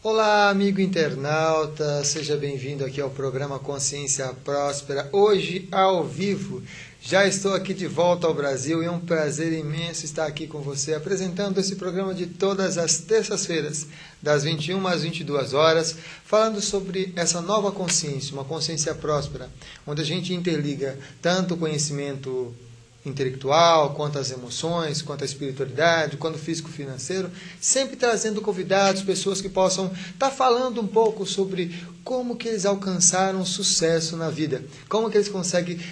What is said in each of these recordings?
Olá, amigo internauta, seja bem-vindo aqui ao programa Consciência Próspera. Hoje, ao vivo, já estou aqui de volta ao Brasil e é um prazer imenso estar aqui com você, apresentando esse programa de todas as terças-feiras, das 21 às 22 horas, falando sobre essa nova consciência, uma consciência próspera, onde a gente interliga tanto o conhecimento intelectual, quanto as emoções, quanto a espiritualidade, quanto o físico-financeiro, sempre trazendo convidados, pessoas que possam estar falando um pouco sobre como que eles alcançaram sucesso na vida, como que eles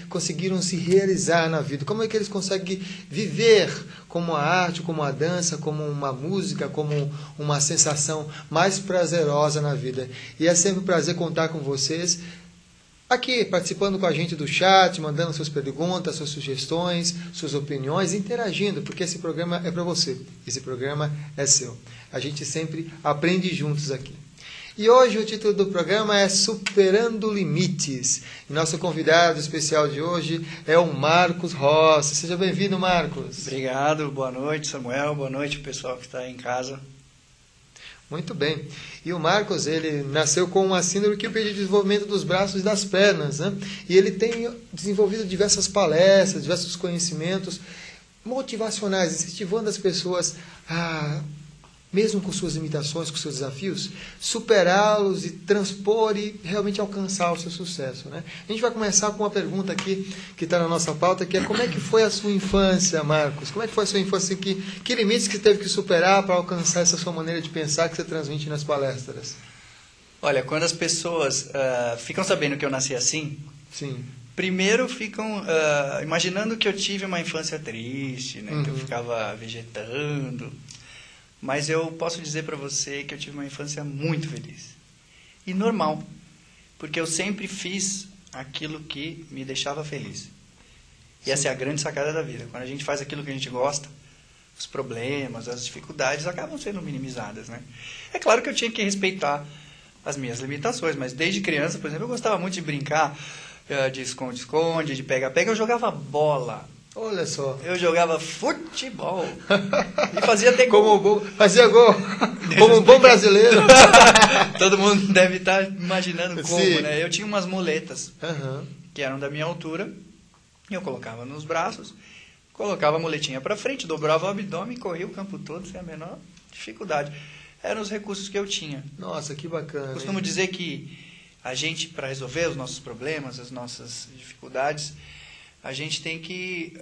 conseguiram se realizar na vida, como é que eles conseguem viver como a arte, como a dança, como uma música, como uma sensação mais prazerosa na vida. E é sempre um prazer contar com vocês, aqui, participando com a gente do chat, mandando suas perguntas, suas sugestões, suas opiniões, interagindo, porque esse programa é para você, esse programa é seu. A gente sempre aprende juntos aqui. E hoje o título do programa é Superando Limites. E nosso convidado especial de hoje é o Marcos Rossi. Seja bem-vindo, Marcos. Obrigado, boa noite, Samuel, boa noite, pessoal que está em casa. Muito bem. E o Marcos, ele nasceu com uma síndrome que impede o desenvolvimento dos braços e das pernas, né? E ele tem desenvolvido diversas palestras, diversos conhecimentos motivacionais, incentivando as pessoas a, mesmo com suas limitações, com seus desafios, superá-los e transpor e realmente alcançar o seu sucesso, né? A gente vai começar com uma pergunta aqui que está na nossa pauta, que é: como é que foi a sua infância, Marcos? Como é que foi a sua infância? Que limites que você teve que superar para alcançar essa sua maneira de pensar que você transmite nas palestras? Olha, quando as pessoas ficam sabendo que eu nasci assim, sim, primeiro ficam imaginando que eu tive uma infância triste, né? Que eu ficava vegetando. Mas eu posso dizer para você que eu tive uma infância muito feliz. E normal. Porque eu sempre fiz aquilo que me deixava feliz. E essa é a grande sacada da vida. Quando a gente faz aquilo que a gente gosta, os problemas, as dificuldades acabam sendo minimizadas, né? É claro que eu tinha que respeitar as minhas limitações, mas desde criança, por exemplo, eu gostava muito de brincar de esconde-esconde, de pega-pega. Eu jogava bola. Olha só. Eu jogava futebol. E fazia até gol. Fazia gol. Como um bom brasileiro. Todo mundo deve estar imaginando como, sim, né? Eu tinha umas muletas que eram da minha altura. E eu colocava nos braços, colocava a muletinha para frente, dobrava o abdômen e corria o campo todo sem a menor dificuldade. Eram os recursos que eu tinha. Nossa, que bacana. Costumo dizer que a gente, para resolver os nossos problemas, as nossas dificuldades, a gente tem que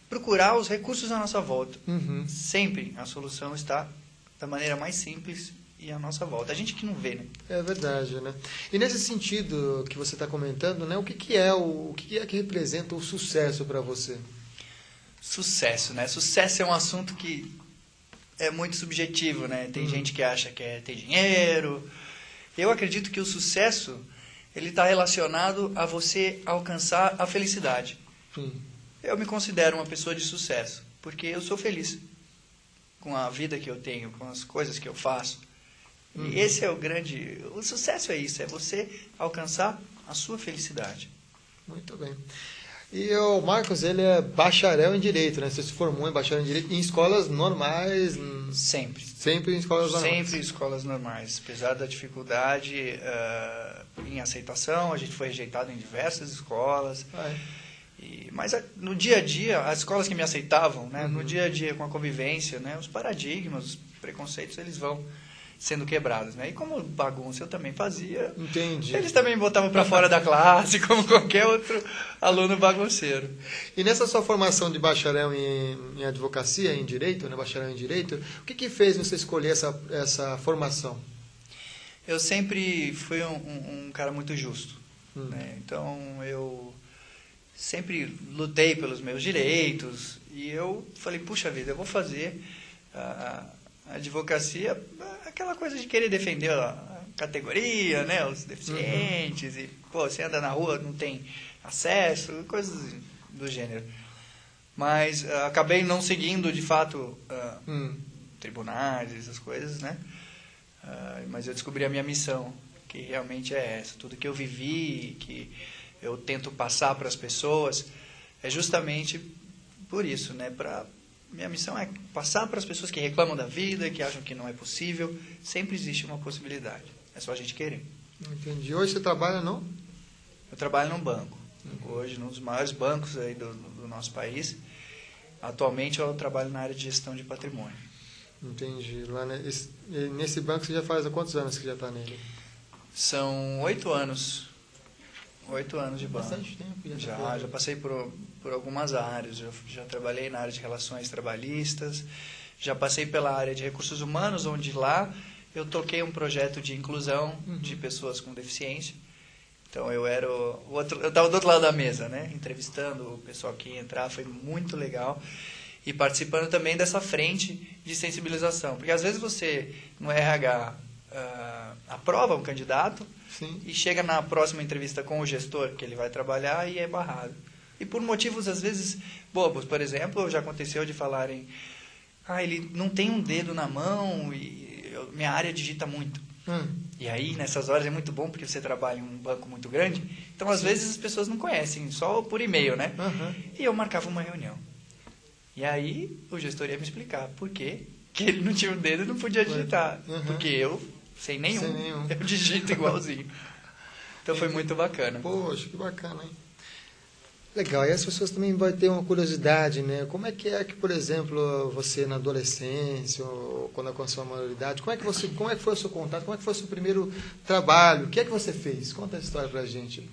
procurar os recursos à nossa volta. Sempre a solução está da maneira mais simples e à nossa volta. A gente que não vê, né? É verdade, né? E nesse sentido que você está comentando, né? O que é que representa o sucesso para você? Sucesso, né? Sucesso é um assunto que é muito subjetivo, né? Tem gente que acha que é ter dinheiro. Eu acredito que o sucesso ele está relacionado a você alcançar a felicidade. Eu me considero uma pessoa de sucesso, porque eu sou feliz com a vida que eu tenho, com as coisas que eu faço. E esse é o grande... O sucesso é isso, é você alcançar a sua felicidade. Muito bem. E o Marcos, ele é bacharel em Direito, né? Você se formou em bacharel em Direito em escolas normais? Sempre. Sempre em escolas normais? Sempre em escolas normais. Apesar da dificuldade em aceitação, a gente foi rejeitado em diversas escolas. Mas no dia a dia, as escolas que me aceitavam, né? No dia a dia, com a convivência, né? Os paradigmas, os preconceitos, eles vão sendo quebrados, né? E como bagunça eu também fazia, entendi, eles também me botavam para fora da classe, como qualquer outro aluno bagunceiro. E nessa sua formação de bacharel em advocacia, em direito, né? Bacharel em direito, o que fez você escolher essa formação? Eu sempre fui um cara muito justo, né? Então eu sempre lutei pelos meus direitos e eu falei, puxa vida, eu vou fazer a advocacia, aquela coisa de querer defender a categoria, né, os deficientes, e pô, você anda na rua, não tem acesso, coisas do gênero. Mas acabei não seguindo, de fato, tribunais, essas coisas, né? Mas eu descobri a minha missão, que realmente é essa. Tudo que eu vivi, que eu tento passar para as pessoas, é justamente por isso, né? Para minha missão é passar para as pessoas que reclamam da vida, que acham que não é possível, sempre existe uma possibilidade. É só a gente querer. Entendi. Hoje você trabalha não? Eu trabalho num banco. Hoje, num dos maiores bancos aí do nosso país. Atualmente, eu trabalho na área de gestão de patrimônio. Entendi. Lá nesse banco você já faz há quantos anos que já está nele? São 8 anos. 8 anos de banco. Bastante tempo. Já passei por algumas áreas. Já trabalhei na área de relações trabalhistas. Já passei pela área de recursos humanos, onde lá eu toquei um projeto de inclusão de pessoas com deficiência. Então eu era eu estava do outro lado da mesa, né? Entrevistando o pessoal que ia entrar, foi muito legal. E participando também dessa frente de sensibilização. Porque às vezes você, no RH, aprova um candidato. Sim. E chega na próxima entrevista com o gestor que ele vai trabalhar e é barrado. E por motivos, às vezes, bobos. Por exemplo, já aconteceu de falarem: ele não tem um dedo na mão e minha área digita muito. E aí, nessas horas, é muito bom porque você trabalha em um banco muito grande. Então, às vezes, as pessoas não conhecem, só por e-mail, né? E eu marcava uma reunião. E aí, o gestor ia me explicar por quê que ele não tinha um dedo e não podia digitar. Porque eu... Sem nenhum. Eu digito igualzinho. Então foi muito bacana. Poxa, que bacana, hein? Legal. E as pessoas também vão ter uma curiosidade, né? Como é que, por exemplo, você na adolescência, ou quando alcançou a maioridade, como é que foi o seu contato? Como é que foi o seu primeiro trabalho? O que é que você fez? Conta a história pra gente.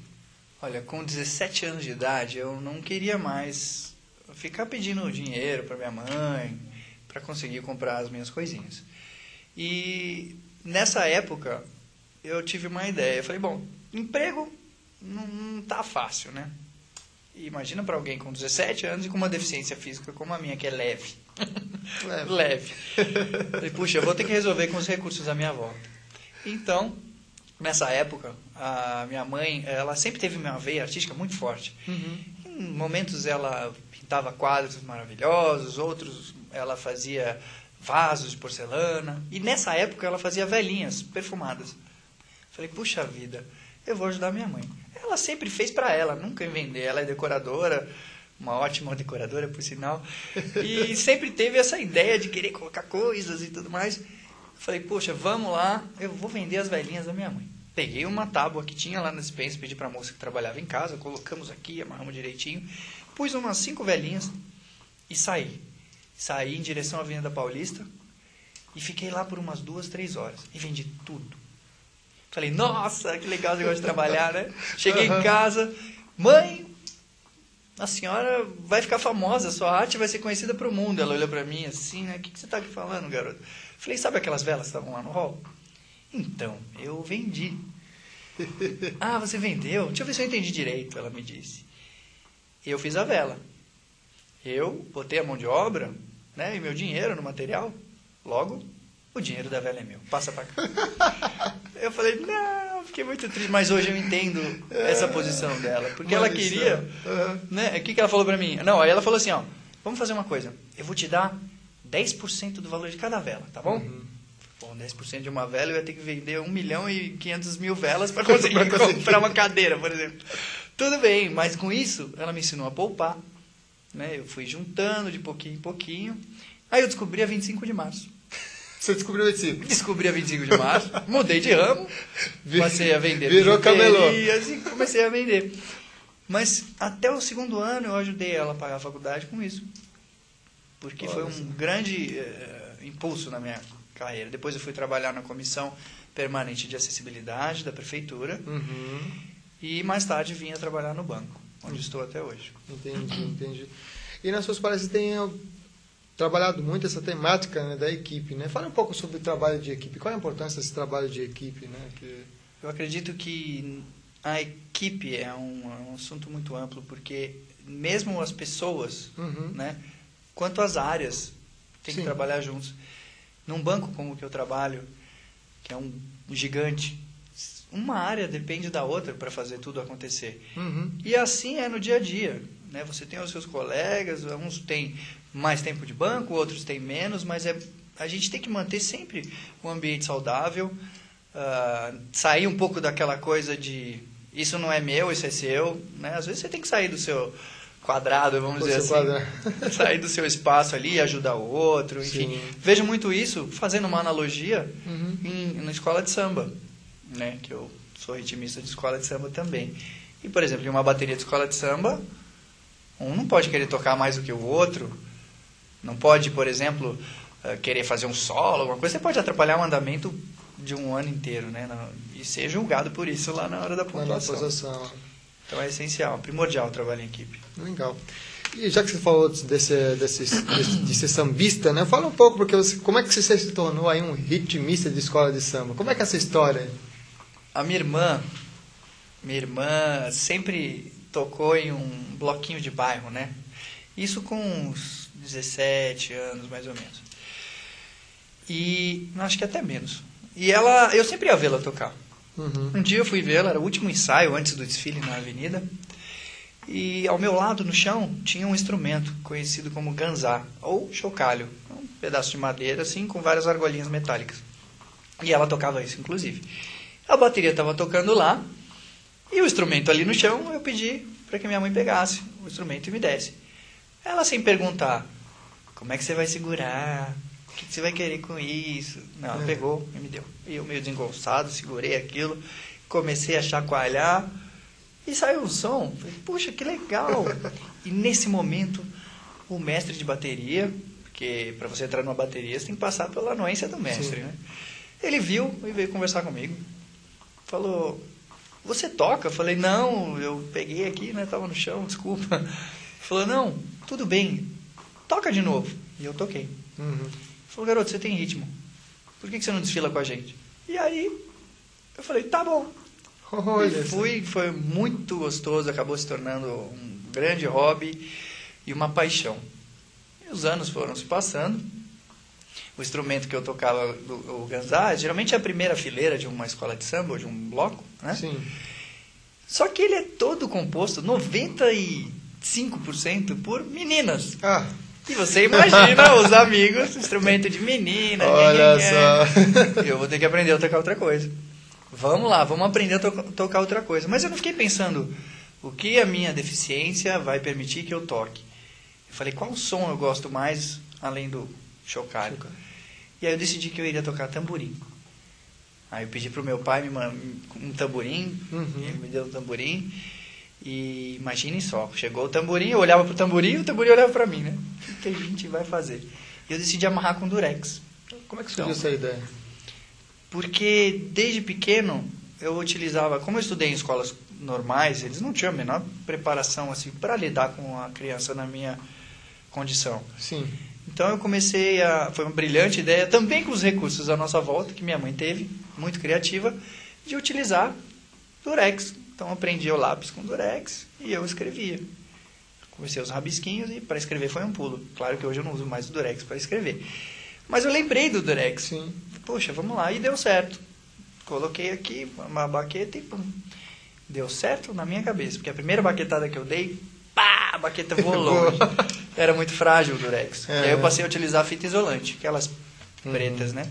Olha, com 17 anos de idade, eu não queria mais ficar pedindo dinheiro para minha mãe, para conseguir comprar as minhas coisinhas. E nessa época, eu tive uma ideia. Eu falei, bom, emprego não tá fácil, né? E imagina para alguém com 17 anos e com uma deficiência física como a minha, que é leve. Leve. Falei, puxa, eu vou ter que resolver com os recursos à minha volta. Então, nessa época, a minha mãe, ela sempre teve uma veia artística muito forte. Em momentos ela pintava quadros maravilhosos, outros ela fazia vasos de porcelana. E nessa época ela fazia velinhas perfumadas. Falei, puxa vida, eu vou ajudar minha mãe. Ela sempre fez para ela, nunca em vender. Ela é decoradora, uma ótima decoradora, por sinal. E sempre teve essa ideia de querer colocar coisas e tudo mais. Falei, poxa, vamos lá, eu vou vender as velinhas da minha mãe. Peguei uma tábua que tinha lá na despensa, pedi para a moça que trabalhava em casa, colocamos aqui, amarramos direitinho, pus umas 5 velinhas e saí. Saí em direção à Avenida Paulista e fiquei lá por umas 2, 3 horas. E vendi tudo. Falei, nossa, que legal esse negócio de trabalhar, né? Cheguei em casa, mãe, a senhora vai ficar famosa, sua arte vai ser conhecida para o mundo. Ela olhou para mim assim, né? O que você está aqui falando, garoto? Falei, sabe aquelas velas que estavam lá no hall? Então, eu vendi. Ah, você vendeu? Deixa eu ver se eu entendi direito, ela me disse. Eu fiz a vela. Eu botei a mão de obra, né, e meu dinheiro no material. Logo, o dinheiro da vela é meu. Passa pra cá. Eu falei, não, fiquei muito triste. Mas hoje eu entendo essa posição dela. Porque ela queria... né, o que ela falou pra mim? Não, aí ela falou assim, ó, vamos fazer uma coisa. Eu vou te dar 10% do valor de cada vela, tá bom? Bom, 10% de uma vela eu ia ter que vender 1.500.000 velas para conseguir comprar uma cadeira, por exemplo. Tudo bem, mas com isso ela me ensinou a poupar. Né? Eu fui juntando de pouquinho em pouquinho. Aí eu descobri a 25 de março. Você descobriu a 25? Descobri a 25 de março, mudei de ramo, passei a vender. Virou camelô. E assim comecei a vender. Mas até o 2º ano eu ajudei ela a pagar a faculdade com isso. Porque foi um grande impulso na minha carreira. Depois eu fui trabalhar na Comissão Permanente de Acessibilidade da Prefeitura. E mais tarde vinha trabalhar no banco, onde estou até hoje. Entendi. E nas suas palestras tem trabalhado muito essa temática, né, da equipe, né? Fala um pouco sobre o trabalho de equipe. Qual a importância desse trabalho de equipe, né? Eu acredito que a equipe é um assunto muito amplo, porque mesmo as pessoas, né, quanto as áreas, têm que trabalhar juntos. Num banco como o que eu trabalho, que é um gigante, uma área depende da outra para fazer tudo acontecer. E assim é no dia a dia. Né? Você tem os seus colegas, uns têm mais tempo de banco, outros têm menos, mas a gente tem que manter sempre um ambiente saudável, sair um pouco daquela coisa de isso não é meu, isso é seu. Né? Às vezes você tem que sair quadrado, vamos dizer assim. Sair do seu espaço ali e ajudar o outro, enfim. Sim. Vejo muito isso, fazendo uma analogia na escola de samba, né? Que eu sou ritmista de escola de samba também. E, por exemplo, em uma bateria de escola de samba, um não pode querer tocar mais do que o outro, não pode, por exemplo, querer fazer um solo, alguma coisa. Você pode atrapalhar o andamento de um ano inteiro, né? E ser julgado por isso lá na hora da pontuação. Então é essencial, primordial o trabalho em equipe. Legal. E já que você falou de ser sambista, né? Fala um pouco, porque como é que você se tornou aí um ritmista de escola de samba? Como é que é essa história? A minha irmã sempre tocou em um bloquinho de bairro, né? Isso com uns 17 anos, mais ou menos. E acho que até menos. E eu sempre ia vê-la tocar. Um dia eu fui vê-la, era o último ensaio antes do desfile na avenida, e ao meu lado, no chão, tinha um instrumento conhecido como ganzá, ou chocalho, um pedaço de madeira, assim, com várias argolinhas metálicas. E ela tocava isso, inclusive. A bateria estava tocando lá, e o instrumento ali no chão, eu pedi para que minha mãe pegasse o instrumento e me desse. Ela, sem perguntar, como é que você vai segurar? O que você vai querer com isso? Não, ela pegou e me deu. E eu meio desengonçado, segurei aquilo, comecei a chacoalhar e saiu um som. Falei, puxa, que legal! E nesse momento, o mestre de bateria, porque para você entrar numa bateria, você tem que passar pela anuência do mestre, né? Ele viu e veio conversar comigo. Falou, você toca? Eu falei, não, eu peguei aqui, né? Tava no chão, desculpa. Ele falou, não, tudo bem, toca de novo. E eu toquei. Falou, garoto, você tem ritmo. Por que você não desfila com a gente? E aí, eu falei, tá bom. Foi muito gostoso, acabou se tornando um grande hobby e uma paixão. E os anos foram se passando. O instrumento que eu tocava, o ganzá, geralmente é a primeira fileira de uma escola de samba, ou de um bloco, né? Sim. Só que ele é todo composto, 95% por meninas. E você imagina os amigos, instrumento de menina. Olha só. Eu vou ter que aprender a tocar outra coisa. Vamos lá, vamos aprender a tocar outra coisa. Mas eu não fiquei pensando, o que a minha deficiência vai permitir que eu toque? Eu falei, qual som eu gosto mais, além do chocalho? E aí eu decidi que eu iria tocar tamborim. Aí eu pedi pro meu pai me mandar um tamborim, ele me deu um tamborim. E imaginem só, chegou o tamborim, eu olhava pro tamborim e o tamborim olhava para mim, né? O que a gente vai fazer? E eu decidi amarrar com durex. Como é que surgiu essa ideia? Porque desde pequeno eu utilizava, como eu estudei em escolas normais, eles não tinham a menor preparação assim para lidar com a criança na minha condição. Sim. Então eu foi uma brilhante ideia, também com os recursos à nossa volta, que minha mãe teve, muito criativa, de utilizar durex. Então aprendi o lápis com durex e eu escrevia. Comecei a usar rabisquinhos e para escrever foi um pulo. Claro que hoje eu não uso mais o durex para escrever. Mas eu lembrei do durex. Sim. Poxa, vamos lá. E deu certo. Coloquei aqui uma baqueta e pum. Deu certo na minha cabeça. Porque a primeira baquetada que eu dei, pá, a baqueta voou longe. Era muito frágil o durex. E aí eu passei a utilizar fita isolante, aquelas pretas, né?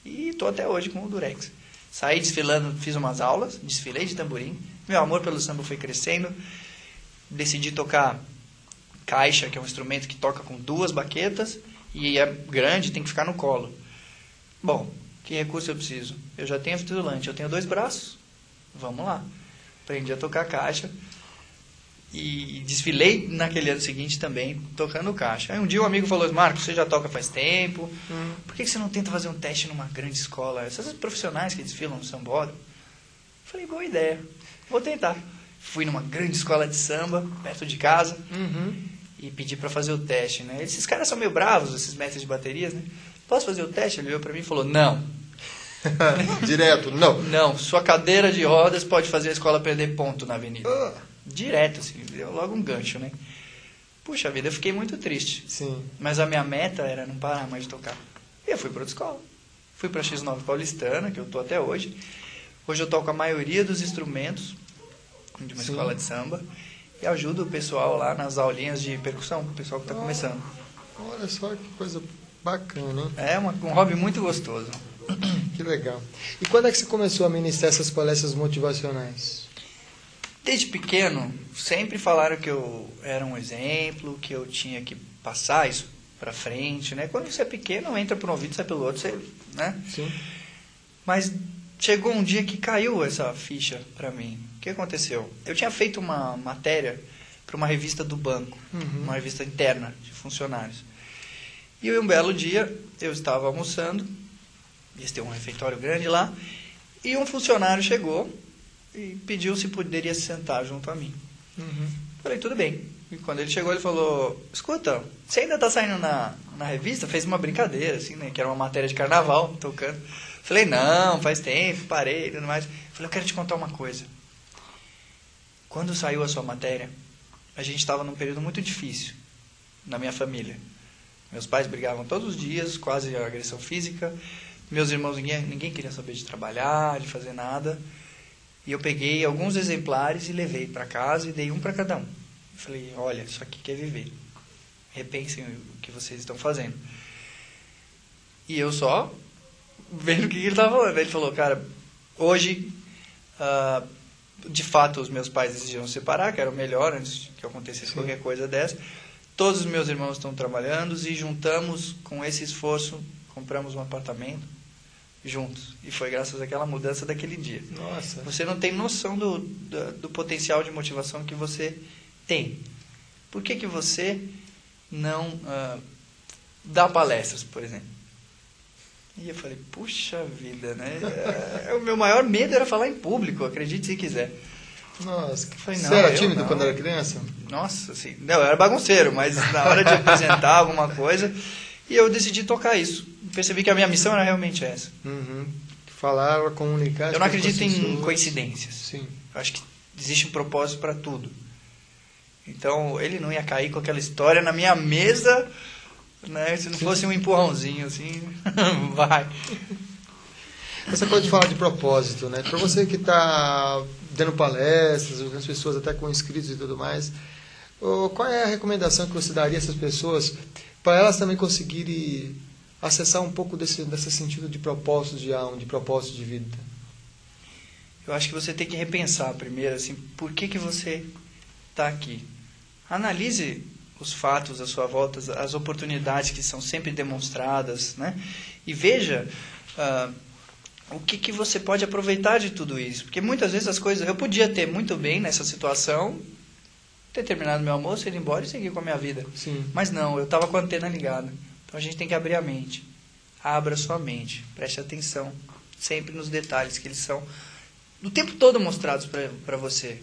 E estou até hoje com o durex. Saí desfilando, fiz umas aulas, desfilei de tamborim. Meu amor pelo samba foi crescendo. Decidi tocar caixa, que é um instrumento que toca com 2 baquetas e é grande, tem que ficar no colo. Bom, que recurso eu preciso? Eu já tenho fita isolante, eu tenho 2 braços. Vamos lá. Aprendi a tocar caixa e desfilei naquele ano seguinte também, tocando caixa. Aí um dia um amigo falou, Marcos, você já toca faz tempo, por que você não tenta fazer um teste numa grande escola? Essas profissionais que desfilam no sambódromo. Falei, boa ideia, vou tentar. Fui numa grande escola de samba, perto de casa, e pedi para fazer o teste, né? Esses caras são meio bravos, esses mestres de baterias, né? Posso fazer o teste? Ele olhou para mim e falou, não. Direto, não. Não, sua cadeira de rodas pode fazer a escola perder ponto na avenida. Direto, assim, deu logo um gancho, né? Puxa vida, eu fiquei muito triste. Sim. Mas a minha meta era não parar mais de tocar. E eu fui para outra escola. Fui para a X9 Paulistana, que eu tô até hoje. Hoje eu toco a maioria dos instrumentos de uma escola de samba e ajudo o pessoal lá nas aulinhas de percussão, o pessoal que está começando. Olha só que coisa bacana, hein? É um hobby muito gostoso. Que legal. E quando é que você começou a ministrar essas palestras motivacionais? Desde pequeno, sempre falaram que eu era um exemplo, que eu tinha que passar isso para frente, né? Quando você é pequeno, entra por um ouvido, sai pelo outro, você, né? Sim. Mas chegou um dia que caiu essa ficha para mim. O que aconteceu? Eu tinha feito uma matéria para uma revista do banco, uma revista interna de funcionários. E um belo dia, eu estava almoçando, eles têm um refeitório grande lá, e um funcionário chegou e pediu se poderia se sentar junto a mim. Falei, tudo bem. E quando ele chegou, ele falou, escuta, você ainda está saindo na revista? Fez uma brincadeira, assim, né? Que era uma matéria de carnaval, tocando. Falei, não, faz tempo, parei, tudo mais. Falei, eu quero te contar uma coisa. Quando saiu a sua matéria, a gente estava num período muito difícil na minha família. Meus pais brigavam todos os dias, quase agressão física. Meus irmãos, ninguém queria saber de trabalhar, de fazer nada. E eu peguei alguns exemplares e levei para casa e dei um para cada um. Falei, olha, isso aqui quer viver. Repensem o que vocês estão fazendo. E eu só vendo o que ele estava falando. Ele falou, cara, hoje, de fato, os meus pais decidiram se separar, que era o melhor antes que acontecesse qualquer coisa dessa. Todos os meus irmãos estão trabalhando e juntamos, com esse esforço, compramos um apartamento juntos. E foi graças àquela mudança daquele dia. Nossa. Você não tem noção do potencial de motivação que você tem. Por que você não dá palestras, por exemplo? E eu falei, puxa vida, né? O meu maior medo era falar em público, acredite se quiser. Nossa, falei, você era tímido quando era criança? Nossa, assim, não, eu era bagunceiro, mas na hora de apresentar alguma coisa, e eu decidi tocar isso. Percebi que a minha missão era realmente essa. Falar, comunicar. Eu não acredito em coincidências. Sim. Eu acho que existe um propósito para tudo. Então, ele não ia cair com aquela história na minha mesa, né? Se não fosse um empurrãozinho, assim, vai. Essa coisa de falar de propósito, né? Para você que está dando palestras, as pessoas até com inscritos e tudo mais, qual é a recomendação que você daria a essas pessoas para elas também conseguirem acessar um pouco desse sentido de propósito de alma, de propósito de vida? Eu acho que você tem que repensar primeiro, assim, por que você está aqui. Analise os fatos à sua volta, as oportunidades que são sempre demonstradas, né? E veja o que você pode aproveitar de tudo isso. Porque muitas vezes as coisas... Eu podia ter muito bem nessa situação, ter terminado meu almoço, ir embora e seguir com a minha vida. Sim. Mas não, eu estava com a antena ligada. Então a gente tem que abrir a mente. Abra sua mente. Preste atenção sempre nos detalhes que eles são o tempo todo mostrados para você.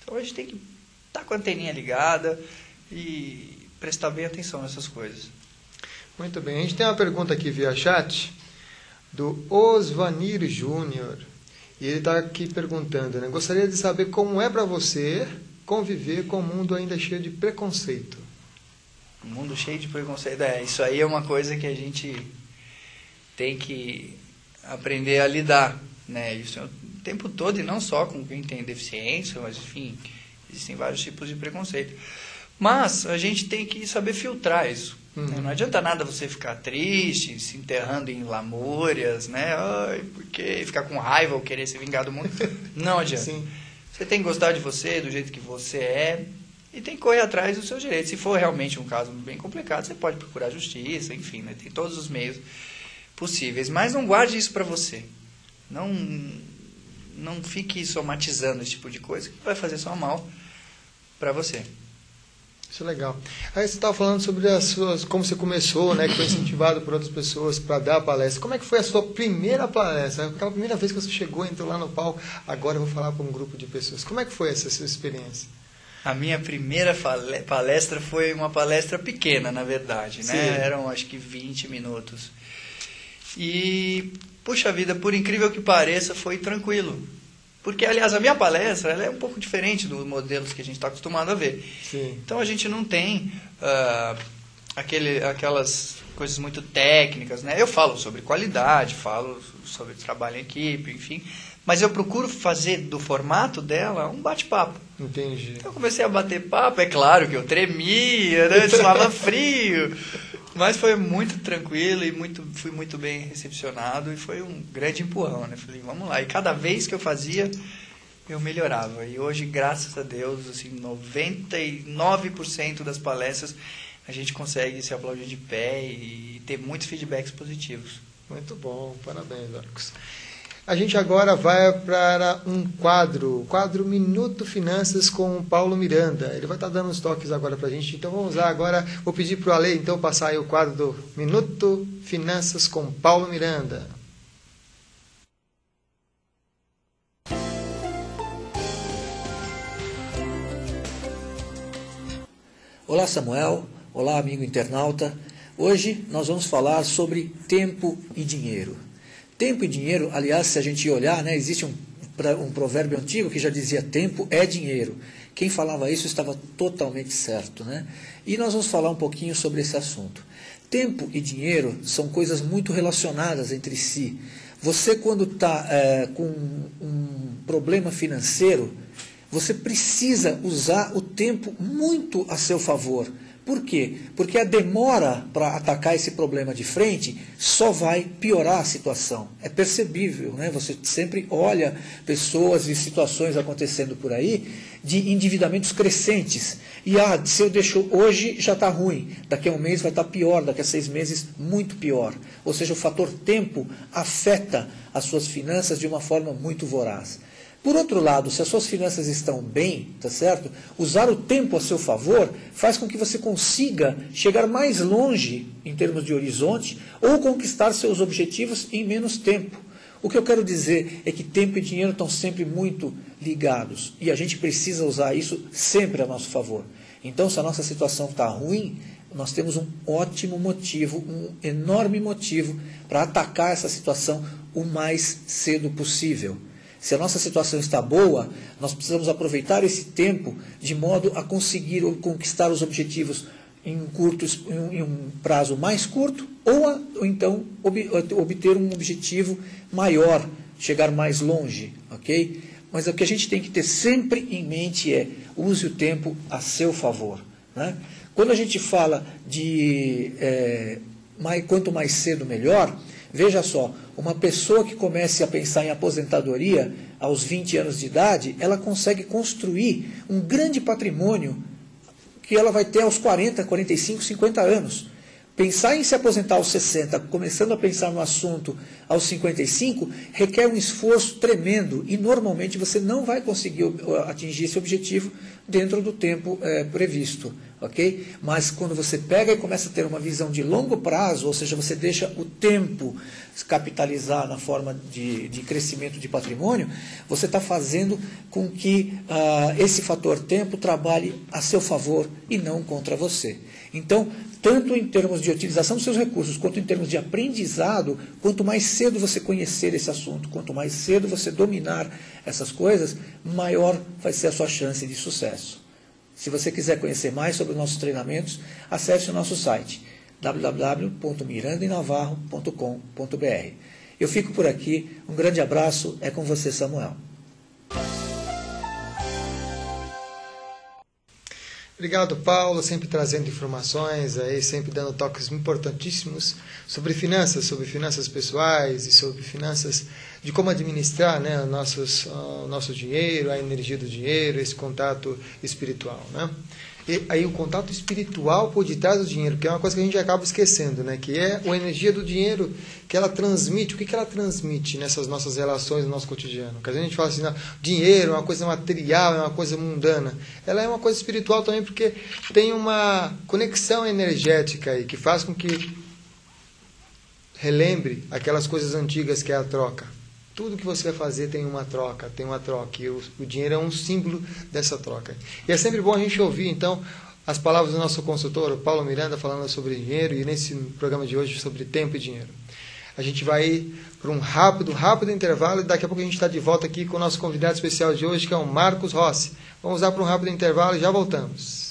Então a gente tem que estar com a anteninha ligada e prestar bem atenção nessas coisas. Muito bem. A gente tem uma pergunta aqui via chat do Osvanir Júnior. E ele está aqui perguntando, né? Gostaria de saber como é para você conviver com um mundo ainda cheio de preconceito. Um mundo cheio de preconceito. Isso aí é uma coisa que a gente tem que aprender a lidar, né? Isso é o tempo todo, e não só com quem tem deficiência, mas, enfim, existem vários tipos de preconceito. Mas a gente tem que saber filtrar isso. Né? Não adianta nada você ficar triste, se enterrando em lamúrias, né? Ai, porque ficar com raiva ou querer se vingar do mundo. Não adianta. Sim. Você tem que gostar de você, do jeito que você é, e tem que correr atrás dos seus direitos. Se for realmente um caso bem complicado, você pode procurar justiça, enfim, né? Tem todos os meios possíveis. Mas não guarde isso para você. Não fique somatizando esse tipo de coisa, que vai fazer só mal para você. Isso é legal. Aí você estava falando sobre como você começou, né? Que foi incentivado por outras pessoas para dar palestra. Como é que foi a sua primeira palestra? Aquela primeira vez que você chegou, entrou lá no palco, agora eu vou falar para um grupo de pessoas. Como é que foi essa sua experiência? A minha primeira palestra foi uma palestra pequena, na verdade, né? Sim. Eram, acho que 20 minutos. E, puxa vida, por incrível que pareça, foi tranquilo. Porque, aliás, a minha palestra ela é um pouco diferente dos modelos que a gente está acostumado a ver. Sim. Então, a gente não tem aquelas coisas muito técnicas, né? Eu falo sobre qualidade, falo sobre trabalho em equipe, enfim. Mas eu procuro fazer do formato dela um bate-papo. Entendi. Então, eu comecei a bater papo. É claro que eu tremia, né? Suava frio. Mas foi muito tranquilo e fui muito bem recepcionado. E foi um grande empurrão, né? Falei, vamos lá. E cada vez que eu fazia, eu melhorava. E hoje, graças a Deus, assim, 99% das palestras a gente consegue se aplaudir de pé e ter muitos feedbacks positivos. Muito bom, parabéns, Marcos. A gente agora vai para um quadro Minuto Finanças com o Paulo Miranda. Ele vai estar dando uns toques agora para a gente. Então vamos lá agora, vou pedir para o Ale então passar aí o quadro do Minuto Finanças com Paulo Miranda. Olá Samuel, olá amigo internauta. Hoje nós vamos falar sobre tempo e dinheiro. Tempo e dinheiro, aliás, se a gente olhar, né, existe um provérbio antigo que já dizia tempo é dinheiro. Quem falava isso estava totalmente certo, né? E nós vamos falar um pouquinho sobre esse assunto. Tempo e dinheiro são coisas muito relacionadas entre si. Você quando está com um problema financeiro, você precisa usar o tempo muito a seu favor. Por quê? Porque a demora para atacar esse problema de frente só vai piorar a situação. É percebível, né? Você sempre olha pessoas e situações acontecendo por aí de endividamentos crescentes. E se eu deixo hoje já está ruim, daqui a um mês vai estar pior, daqui a 6 meses muito pior. Ou seja, o fator tempo afeta as suas finanças de uma forma muito voraz. Por outro lado, se as suas finanças estão bem, tá certo? Usar o tempo a seu favor faz com que você consiga chegar mais longe em termos de horizonte ou conquistar seus objetivos em menos tempo. O que eu quero dizer é que tempo e dinheiro estão sempre muito ligados e a gente precisa usar isso sempre a nosso favor. Então, se a nossa situação está ruim, nós temos um ótimo motivo, um enorme motivo para atacar essa situação o mais cedo possível. Se a nossa situação está boa, nós precisamos aproveitar esse tempo de modo a conseguir ou conquistar os objetivos em um prazo mais curto ou então obter um objetivo maior, chegar mais longe, ok? Mas o que a gente tem que ter sempre em mente é use o tempo a seu favor, né? Quando a gente fala de quanto mais cedo melhor, veja só, uma pessoa que comece a pensar em aposentadoria aos 20 anos de idade, ela consegue construir um grande patrimônio que ela vai ter aos 40, 45, 50 anos. Pensar em se aposentar aos 60, começando a pensar no assunto aos 55, requer um esforço tremendo e normalmente você não vai conseguir atingir esse objetivo dentro do tempo previsto. Okay? Mas quando você pega e começa a ter uma visão de longo prazo, ou seja, você deixa o tempo capitalizar na forma de crescimento de patrimônio, você está fazendo com que esse fator tempo trabalhe a seu favor e não contra você. Então, tanto em termos de utilização dos seus recursos, quanto em termos de aprendizado, quanto mais cedo você conhecer esse assunto, quanto mais cedo você dominar essas coisas, maior vai ser a sua chance de sucesso. Se você quiser conhecer mais sobre os nossos treinamentos, acesse o nosso site www.mirandainavarro.com.br. Eu fico por aqui, um grande abraço, é com você, Samuel. Obrigado, Paulo, sempre trazendo informações, aí, sempre dando toques importantíssimos sobre finanças pessoais e sobre finanças de como administrar, né, o nosso dinheiro, a energia do dinheiro, esse contato espiritual, né? E aí o contato espiritual por detrás do dinheiro, que é uma coisa que a gente acaba esquecendo, né? Que é a energia do dinheiro que ela transmite. O que ela transmite nessas nossas relações no nosso cotidiano? Porque a gente fala assim, não, dinheiro é uma coisa material, é uma coisa mundana. Ela é uma coisa espiritual também porque tem uma conexão energética aí que faz com que relembre aquelas coisas antigas que é a troca. Tudo que você vai fazer tem uma troca. E o dinheiro é um símbolo dessa troca. E é sempre bom a gente ouvir, então, as palavras do nosso consultor, o Paulo Miranda, falando sobre dinheiro, e nesse programa de hoje sobre tempo e dinheiro. A gente vai ir para um rápido intervalo, e daqui a pouco a gente está de volta aqui com o nosso convidado especial de hoje, que é o Marcos Rossi. Vamos lá para um rápido intervalo e já voltamos.